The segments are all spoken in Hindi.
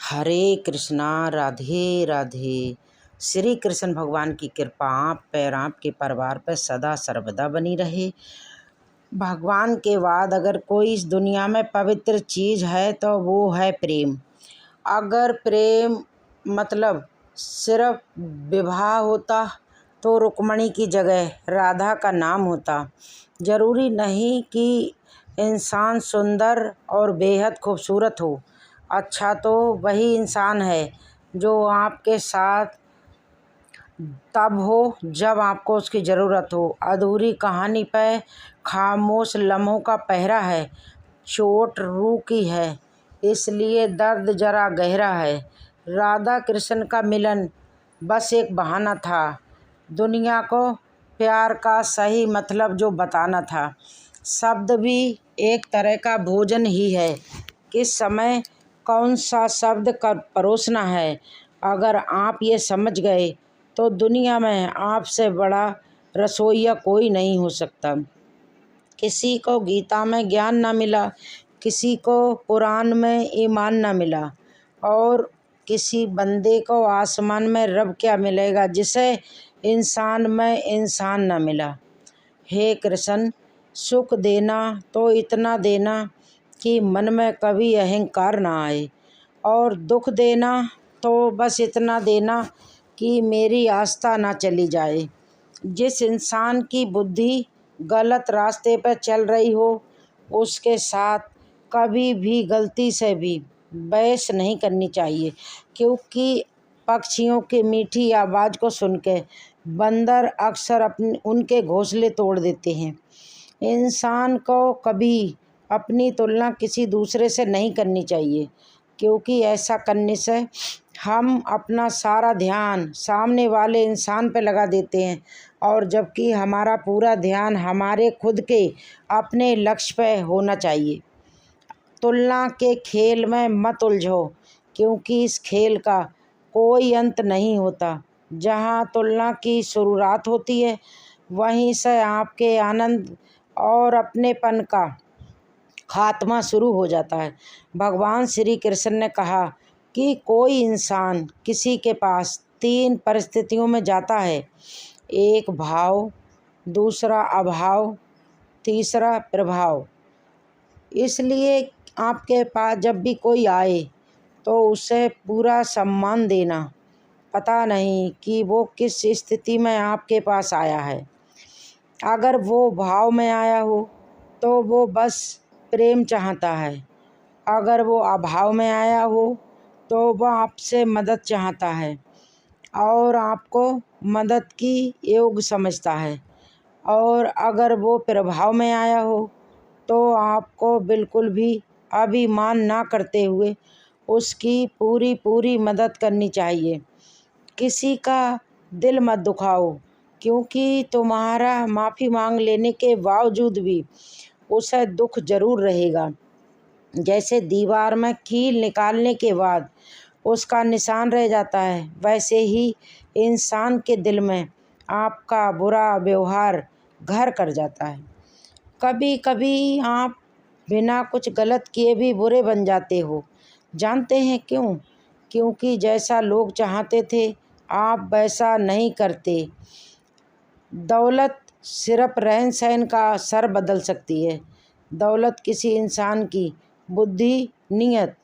हरे कृष्णा, राधे राधे। श्री कृष्ण भगवान की कृपा आप पर, आपके परिवार पर सदा सर्वदा बनी रहे। भगवान के बाद अगर कोई इस दुनिया में पवित्र चीज़ है तो वो है प्रेम। अगर प्रेम मतलब सिर्फ विवाह होता तो रुक्मणी की जगह राधा का नाम होता। ज़रूरी नहीं कि इंसान सुंदर और बेहद खूबसूरत हो, अच्छा तो वही इंसान है जो आपके साथ तब हो जब आपको उसकी ज़रूरत हो। अधूरी कहानी पे खामोश लम्हों का पहरा है, चोट रूह की है इसलिए दर्द जरा गहरा है। राधा कृष्ण का मिलन बस एक बहाना था, दुनिया को प्यार का सही मतलब जो बताना था। शब्द भी एक तरह का भोजन ही है, किस समय कौन सा शब्द कर परोसना है। अगर आप ये समझ गए तो दुनिया में आपसे बड़ा रसोइया कोई नहीं हो सकता। किसी को गीता में ज्ञान ना मिला, किसी को कुरान में ईमान ना मिला, और किसी बंदे को आसमान में रब क्या मिलेगा जिसे इंसान में इंसान ना मिला। हे कृष्ण, सुख देना तो इतना देना कि मन में कभी अहंकार ना आए, और दुख देना तो बस इतना देना कि मेरी आस्था ना चली जाए। जिस इंसान की बुद्धि गलत रास्ते पर चल रही हो उसके साथ कभी भी गलती से भी बहस नहीं करनी चाहिए, क्योंकि पक्षियों की मीठी आवाज़ को सुन के बंदर अक्सर अपने उनके घोंसले तोड़ देते हैं। इंसान को कभी अपनी तुलना किसी दूसरे से नहीं करनी चाहिए, क्योंकि ऐसा करने से हम अपना सारा ध्यान सामने वाले इंसान पे लगा देते हैं, और जबकि हमारा पूरा ध्यान हमारे खुद के अपने लक्ष्य पे होना चाहिए। तुलना के खेल में मत उलझो, क्योंकि इस खेल का कोई अंत नहीं होता। जहाँ तुलना की शुरुआत होती है वहीं से आपके आनंद और अपनेपन का खात्मा शुरू हो जाता है। भगवान श्री कृष्ण ने कहा कि कोई इंसान किसी के पास 3 परिस्थितियों में जाता है, एक भाव, दूसरा अभाव, तीसरा प्रभाव। इसलिए आपके पास जब भी कोई आए तो उसे पूरा सम्मान देना। पता नहीं कि वो किस स्थिति में आपके पास आया है। अगर वो भाव में आया हो तो वो बस प्रेम चाहता है, अगर वो अभाव में आया हो तो वह आपसे मदद चाहता है और आपको मदद की योग्य समझता है, और अगर वो प्रभाव में आया हो तो आपको बिल्कुल भी अभिमान ना करते हुए उसकी पूरी पूरी मदद करनी चाहिए। किसी का दिल मत दुखाओ, क्योंकि तुम्हारा माफ़ी मांग लेने के बावजूद भी उसे दुख जरूर रहेगा। जैसे दीवार में कील निकालने के बाद उसका निशान रह जाता है, वैसे ही इंसान के दिल में आपका बुरा व्यवहार घर कर जाता है। कभी कभी आप बिना कुछ गलत किए भी बुरे बन जाते हो। जानते हैं क्यों? क्योंकि जैसा लोग चाहते थे आप वैसा नहीं करते। दौलत सिर्फ रहन सहन का सर बदल सकती है, दौलत किसी इंसान की बुद्धि, नीयत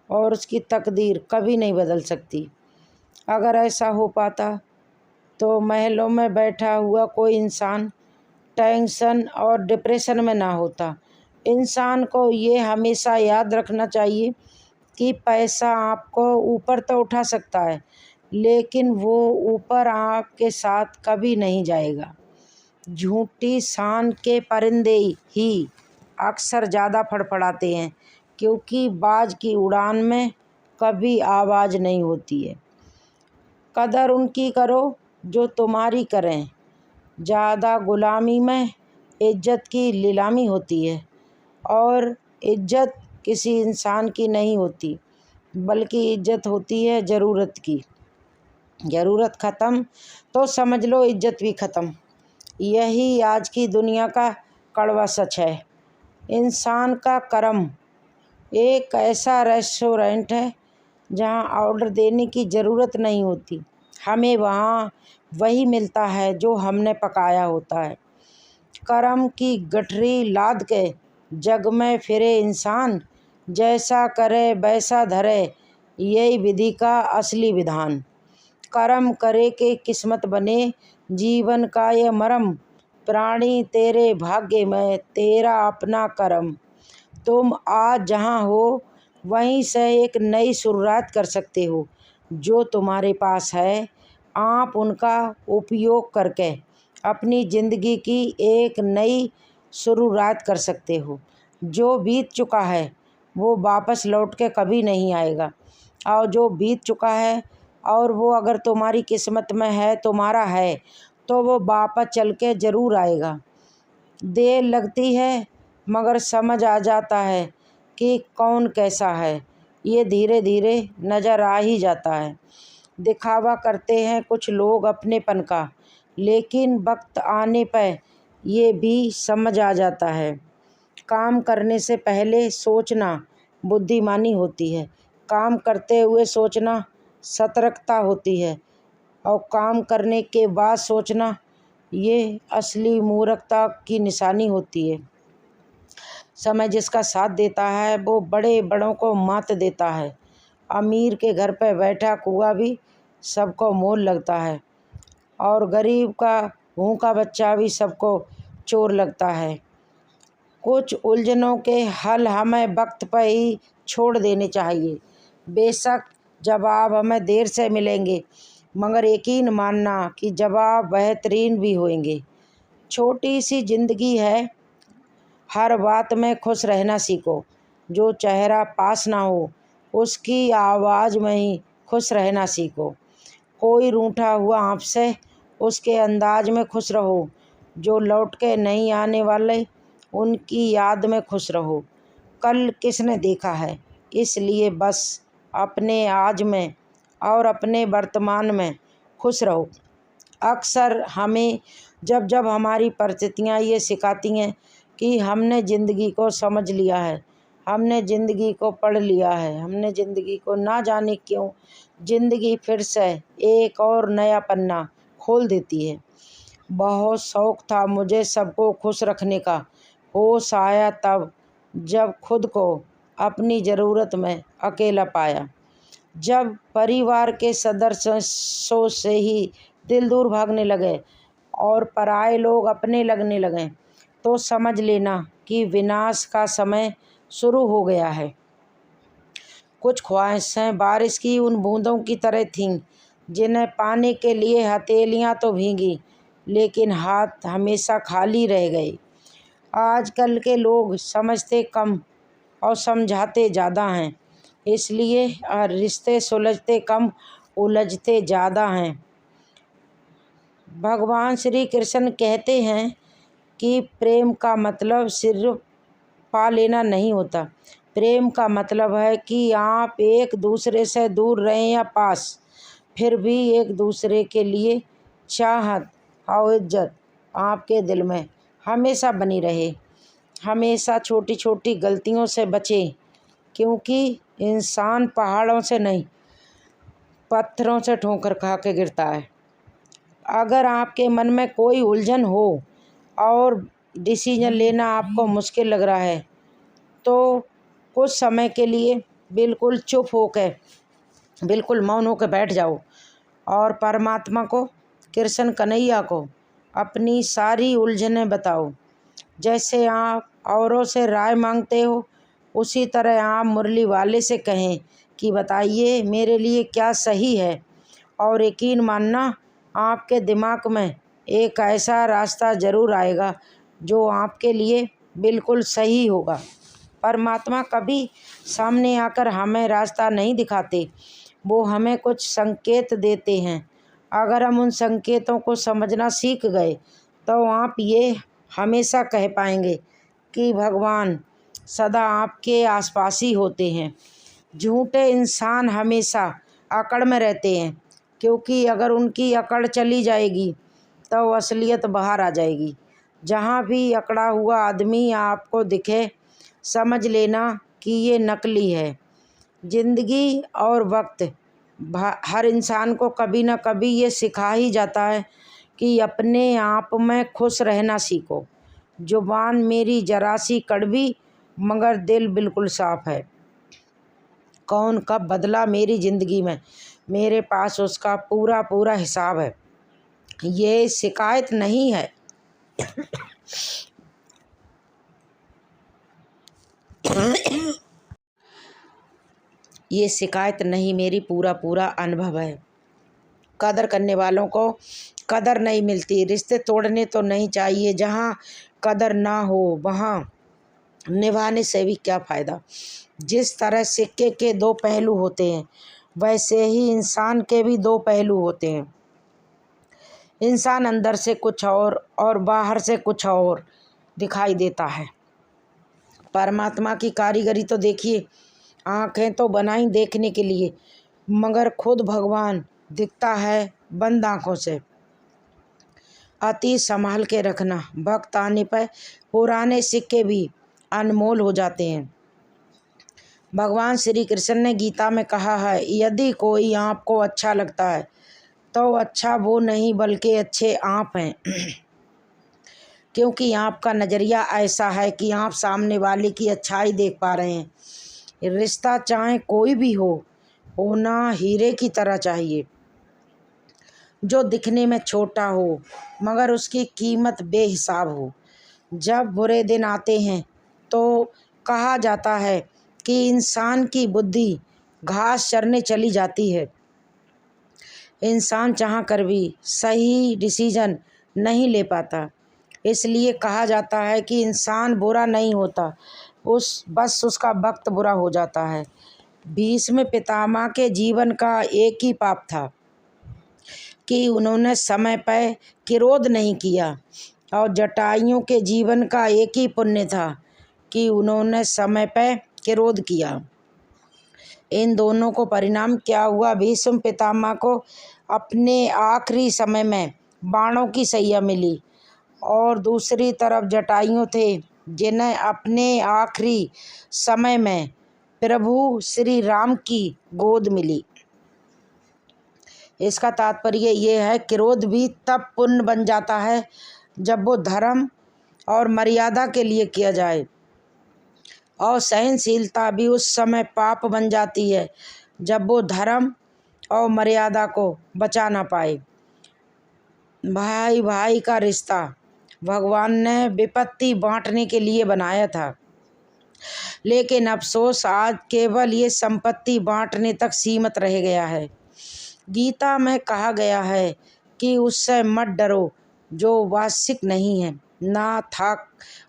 और उसकी तकदीर कभी नहीं बदल सकती। अगर ऐसा हो पाता तो महलों में बैठा हुआ कोई इंसान टेंशन और डिप्रेशन में ना होता। इंसान को ये हमेशा याद रखना चाहिए कि पैसा आपको ऊपर तो उठा सकता है, लेकिन वो ऊपर आपके साथ कभी नहीं जाएगा। झूठी शान के परिंदे ही अक्सर ज़्यादा फड़फड़ाते हैं, क्योंकि बाज की उड़ान में कभी आवाज़ नहीं होती है। कदर उनकी करो जो तुम्हारी करें। ज़्यादा गुलामी में इज्जत की नीलामी होती है, और इज्जत किसी इंसान की नहीं होती, बल्कि इज्जत होती है ज़रूरत की। ज़रूरत ख़त्म तो समझ लो इज्जत भी ख़त्म। यही आज की दुनिया का कड़वा सच है। इंसान का कर्म एक ऐसा रेस्टोरेंट है जहाँ ऑर्डर देने की ज़रूरत नहीं होती। हमें वहाँ वही मिलता है जो हमने पकाया होता है। कर्म की गठरी लाद के जग में फिरे इंसान, जैसा करे वैसा धरे, यही विधि का असली विधान। कर्म करे के किस्मत बने, जीवन का ये मरम, प्राणी तेरे भाग्य में तेरा अपना कर्म। तुम आज जहाँ हो वहीं से एक नई शुरुआत कर सकते हो। जो तुम्हारे पास है आप उनका उपयोग करके अपनी ज़िंदगी की एक नई शुरुआत कर सकते हो। जो बीत चुका है वो वापस लौट के कभी नहीं आएगा, और जो बीत चुका है और वो अगर तुम्हारी किस्मत में है, तुम्हारा है, तो वो वापस चल के ज़रूर आएगा। देर लगती है मगर समझ आ जाता है कि कौन कैसा है, ये धीरे धीरे नज़र आ ही जाता है। दिखावा करते हैं कुछ लोग अपनेपन का, लेकिन वक्त आने पर ये भी समझ आ जाता है। काम करने से पहले सोचना बुद्धिमानी होती है, काम करते हुए सोचना सतर्कता होती है, और काम करने के बाद सोचना ये असली मूर्खता की निशानी होती है। समय जिसका साथ देता है वो बड़े बड़ों को मात देता है। अमीर के घर पर बैठा कुआ भी सबको मोल लगता है, और गरीब का भूखा बच्चा भी सबको चोर लगता है। कुछ उलझनों के हल हमें वक्त पर ही छोड़ देने चाहिए। बेशक जवाब हमें देर से मिलेंगे, मगर यकीन मानना कि जवाब बेहतरीन भी होंगे। छोटी सी ज़िंदगी है, हर बात में खुश रहना सीखो। जो चेहरा पास ना हो उसकी आवाज़ में ही खुश रहना सीखो। कोई रूठा हुआ आपसे उसके अंदाज में खुश रहो। जो लौट के नहीं आने वाले उनकी याद में खुश रहो। कल किसने देखा है, इसलिए बस अपने आज में और अपने वर्तमान में खुश रहो। अक्सर हमें जब जब हमारी परिस्थितियाँ ये सिखाती हैं कि हमने ज़िंदगी को समझ लिया है, हमने ज़िंदगी को पढ़ लिया है, हमने ज़िंदगी को ना जाने क्यों ज़िंदगी फिर से एक और नया पन्ना खोल देती है। बहुत शौक़ था मुझे सबको खुश रखने का, होश आया तब जब खुद को अपनी ज़रूरत में अकेला पाया। जब परिवार के सदस्यों से ही दिल दूर भागने लगे और पराए लोग अपने लगने लगे, तो समझ लेना कि विनाश का समय शुरू हो गया है। कुछ ख्वाहिशें बारिश की उन बूंदों की तरह थीं जिन्हें पाने के लिए हथेलियां तो भीगी, लेकिन हाथ हमेशा खाली रह गए। आजकल के लोग समझते कम और समझाते ज़्यादा हैं, इसलिए रिश्ते सुलझते कम उलझते ज़्यादा हैं। भगवान श्री कृष्ण कहते हैं कि प्रेम का मतलब सिर्फ पा लेना नहीं होता। प्रेम का मतलब है कि आप एक दूसरे से दूर रहें या पास, फिर भी एक दूसरे के लिए चाहत और इज्जत आपके दिल में हमेशा बनी रहे। हमेशा छोटी छोटी गलतियों से बचें, क्योंकि इंसान पहाड़ों से नहीं पत्थरों से ठोकर खा के गिरता है। अगर आपके मन में कोई उलझन हो और डिसीजन लेना आपको मुश्किल लग रहा है, तो कुछ समय के लिए बिल्कुल चुप होकर, बिल्कुल मौन होकर बैठ जाओ और परमात्मा को, कृष्ण कन्हैया को अपनी सारी उलझनें बताओ। जैसे आप औरों से राय मांगते हो, उसी तरह आप मुरली वाले से कहें कि बताइए मेरे लिए क्या सही है, और यकीन मानना आपके दिमाग में एक ऐसा रास्ता ज़रूर आएगा जो आपके लिए बिल्कुल सही होगा। परमात्मा कभी सामने आकर हमें रास्ता नहीं दिखाते, वो हमें कुछ संकेत देते हैं। अगर हम उन संकेतों को समझना सीख गए तो आप ये हमेशा कह पाएंगे कि भगवान सदा आपके आसपास ही होते हैं। झूठे इंसान हमेशा अकड़ में रहते हैं, क्योंकि अगर उनकी अकड़ चली जाएगी तो असलियत बाहर आ जाएगी। जहाँ भी अकड़ा हुआ आदमी आपको दिखे, समझ लेना कि ये नकली है। जिंदगी और वक्त हर इंसान को कभी न कभी ये सिखा ही जाता है कि अपने आप में खुश रहना सीखो। जुबान मेरी जरा सी कड़वी मगर दिल बिल्कुल साफ है। कौन कब बदला मेरी ज़िंदगी में, मेरे पास उसका पूरा पूरा हिसाब है। ये शिकायत नहीं है ये शिकायत नहीं, मेरी पूरा पूरा अनुभव है। कदर करने वालों को कदर नहीं मिलती। रिश्ते तोड़ने तो नहीं चाहिए, जहाँ कदर ना हो वहाँ निभाने से भी क्या फ़ायदा। जिस तरह सिक्के के दो पहलू होते हैं, वैसे ही इंसान के भी दो पहलू होते हैं। इंसान अंदर से कुछ और बाहर से कुछ और दिखाई देता है। परमात्मा की कारीगरी तो देखिए, आँखें तो बनाई देखने के लिए, मगर खुद भगवान दिखता है बंद आँखों से। अति संभाल के रखना, वक्त आने पर पुराने सिक्के भी अनमोल हो जाते हैं। भगवान श्री कृष्ण ने गीता में कहा है, यदि कोई आपको अच्छा लगता है तो अच्छा वो नहीं बल्कि अच्छे आप हैं। क्योंकि आपका नज़रिया ऐसा है कि आप सामने वाले की अच्छाई देख पा रहे हैं। रिश्ता चाहे कोई भी होना हीरे की तरह चाहिए, जो दिखने में छोटा हो मगर उसकी कीमत बेहिसाब हो। जब बुरे दिन आते हैं तो कहा जाता है कि इंसान की बुद्धि घास चरने चली जाती है। इंसान चाह कर भी सही डिसीजन नहीं ले पाता। इसलिए कहा जाता है कि इंसान बुरा नहीं होता, बस उसका वक्त बुरा हो जाता है। भीष्म पितामह के जीवन का एक ही पाप था कि उन्होंने समय पर क्रोध नहीं किया, और जटायुओं के जीवन का एक ही पुण्य था कि उन्होंने समय पर क्रोध किया। इन दोनों को परिणाम क्या हुआ? भीष्म पितामह को अपने आखिरी समय में बाणों की सैया मिली, और दूसरी तरफ जटायु थे जिन्हें अपने आखिरी समय में प्रभु श्री राम की गोद मिली। इसका तात्पर्य ये है, क्रोध भी तब पुण्य बन जाता है जब वो धर्म और मर्यादा के लिए किया जाए, और सहनशीलता भी उस समय पाप बन जाती है जब वो धर्म और मर्यादा को बचा ना पाए। भाई भाई का रिश्ता भगवान ने विपत्ति बांटने के लिए बनाया था, लेकिन अफसोस आज केवल ये संपत्ति बांटने तक सीमित रह गया है। गीता में कहा गया है कि उससे मत डरो जो वास्तविक नहीं है, ना था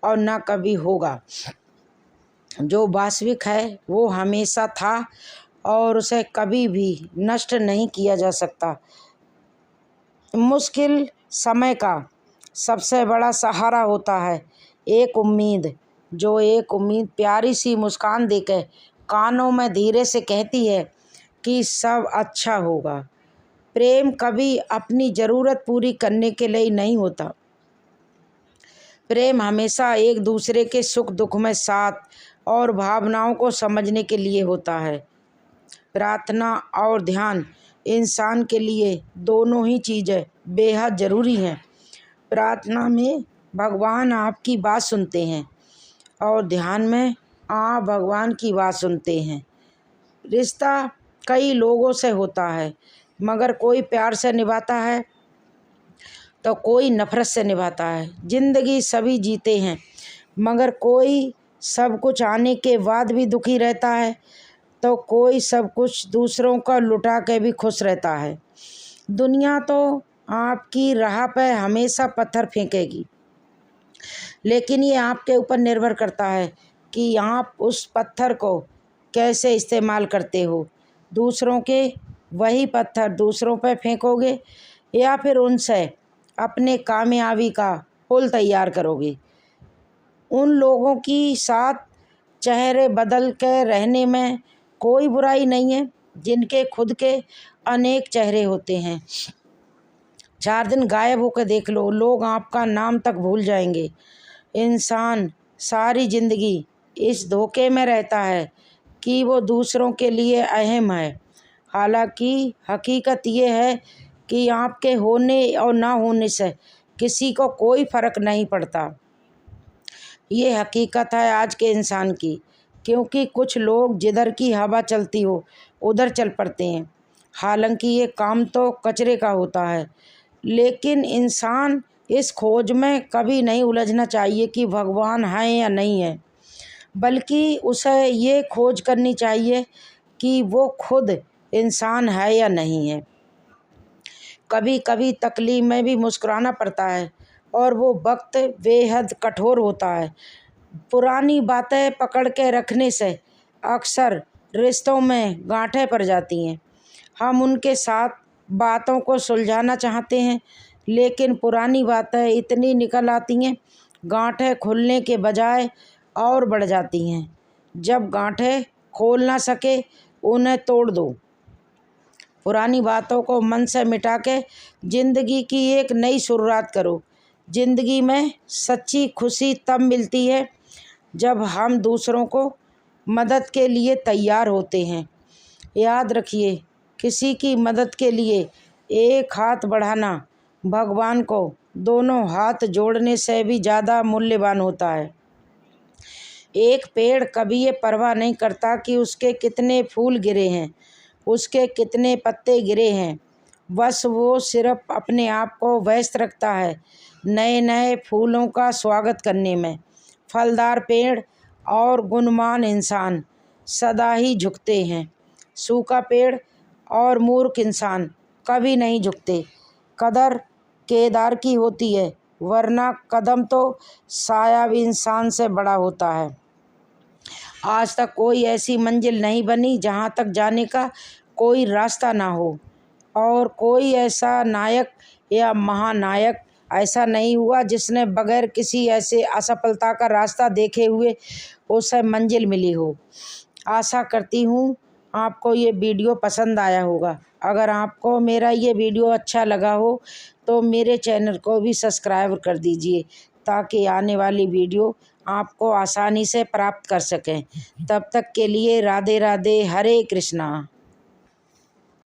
और ना कभी होगा। जो वास्तविक है वो हमेशा था और उसे कभी भी नष्ट नहीं किया जा सकता। मुश्किल समय का सबसे बड़ा सहारा होता है एक उम्मीद, जो एक उम्मीद प्यारी सी मुस्कान देकर कानों में धीरे से कहती है कि सब अच्छा होगा। प्रेम कभी अपनी ज़रूरत पूरी करने के लिए नहीं होता। प्रेम हमेशा एक दूसरे के सुख दुख में साथ और भावनाओं को समझने के लिए होता है। प्रार्थना और ध्यान इंसान के लिए दोनों ही चीज़ें बेहद ज़रूरी हैं। प्रार्थना में भगवान आपकी बात सुनते हैं और ध्यान में आप भगवान की बात सुनते हैं। रिश्ता कई लोगों से होता है, मगर कोई प्यार से निभाता है तो कोई नफ़रत से निभाता है। ज़िंदगी सभी जीते हैं, मगर कोई सब कुछ आने के बाद भी दुखी रहता है तो कोई सब कुछ दूसरों का लुटा के भी खुश रहता है। दुनिया तो आपकी राह पर हमेशा पत्थर फेंकेगी, लेकिन ये आपके ऊपर निर्भर करता है कि आप उस पत्थर को कैसे इस्तेमाल करते हो। दूसरों के वही पत्थर दूसरों पर फेंकोगे या फिर उनसे अपने कामयाबी का पुल तैयार करोगे। उन लोगों की साथ चेहरे बदल के रहने में कोई बुराई नहीं है जिनके खुद के अनेक चेहरे होते हैं। 4 दिन गायब होकर देख लो, लोग आपका नाम तक भूल जाएंगे। इंसान सारी ज़िंदगी इस धोखे में रहता है कि वो दूसरों के लिए अहम है। हालांकि हकीकत ये है कि आपके होने और ना होने से किसी को कोई फ़र्क नहीं पड़ता। ये हकीकत है आज के इंसान की, क्योंकि कुछ लोग जिधर की हवा चलती हो उधर चल पड़ते हैं। हालांकि ये काम तो कचरे का होता है, लेकिन इंसान इस खोज में कभी नहीं उलझना चाहिए कि भगवान है या नहीं है, बल्कि उसे ये खोज करनी चाहिए कि वो खुद इंसान है या नहीं है। कभी कभी तकलीफ में भी मुस्कुराना पड़ता है और वो वक्त बेहद कठोर होता है। पुरानी बातें पकड़ के रखने से अक्सर रिश्तों में गांठें पड़ जाती हैं। हम उनके साथ बातों को सुलझाना चाहते हैं, लेकिन पुरानी बातें इतनी निकल आती हैं, गांठें खुलने के बजाय और बढ़ जाती हैं। जब गांठें खोल ना सके उन्हें तोड़ दो। पुरानी बातों को मन से मिटा के ज़िंदगी की एक नई शुरुआत करो। ज़िंदगी में सच्ची खुशी तब मिलती है जब हम दूसरों को मदद के लिए तैयार होते हैं। याद रखिए, किसी की मदद के लिए एक हाथ बढ़ाना भगवान को दोनों हाथ जोड़ने से भी ज़्यादा मूल्यवान होता है। एक पेड़ कभी ये परवाह नहीं करता कि उसके कितने फूल गिरे हैं, उसके कितने पत्ते गिरे हैं। बस वो सिर्फ अपने आप को व्यस्त रखता है नए नए फूलों का स्वागत करने में। फलदार पेड़ और गुणवान इंसान सदा ही झुकते हैं। सूखा पेड़ और मूर्ख इंसान कभी नहीं झुकते। कदर केदार की होती है, वरना कदम तो साया भी इंसान से बड़ा होता है। आज तक कोई ऐसी मंजिल नहीं बनी जहाँ तक जाने का कोई रास्ता ना हो, और कोई ऐसा नायक या महानायक ऐसा नहीं हुआ जिसने बगैर किसी ऐसे असफलता का रास्ता देखे हुए उसे मंजिल मिली हो। आशा करती हूँ आपको ये वीडियो पसंद आया होगा। अगर आपको मेरा ये वीडियो अच्छा लगा हो तो मेरे चैनल को भी सब्सक्राइब कर दीजिए, ताकि आने वाली वीडियो आपको आसानी से प्राप्त कर सकें। तब तक के लिए राधे राधे, हरे कृष्णा।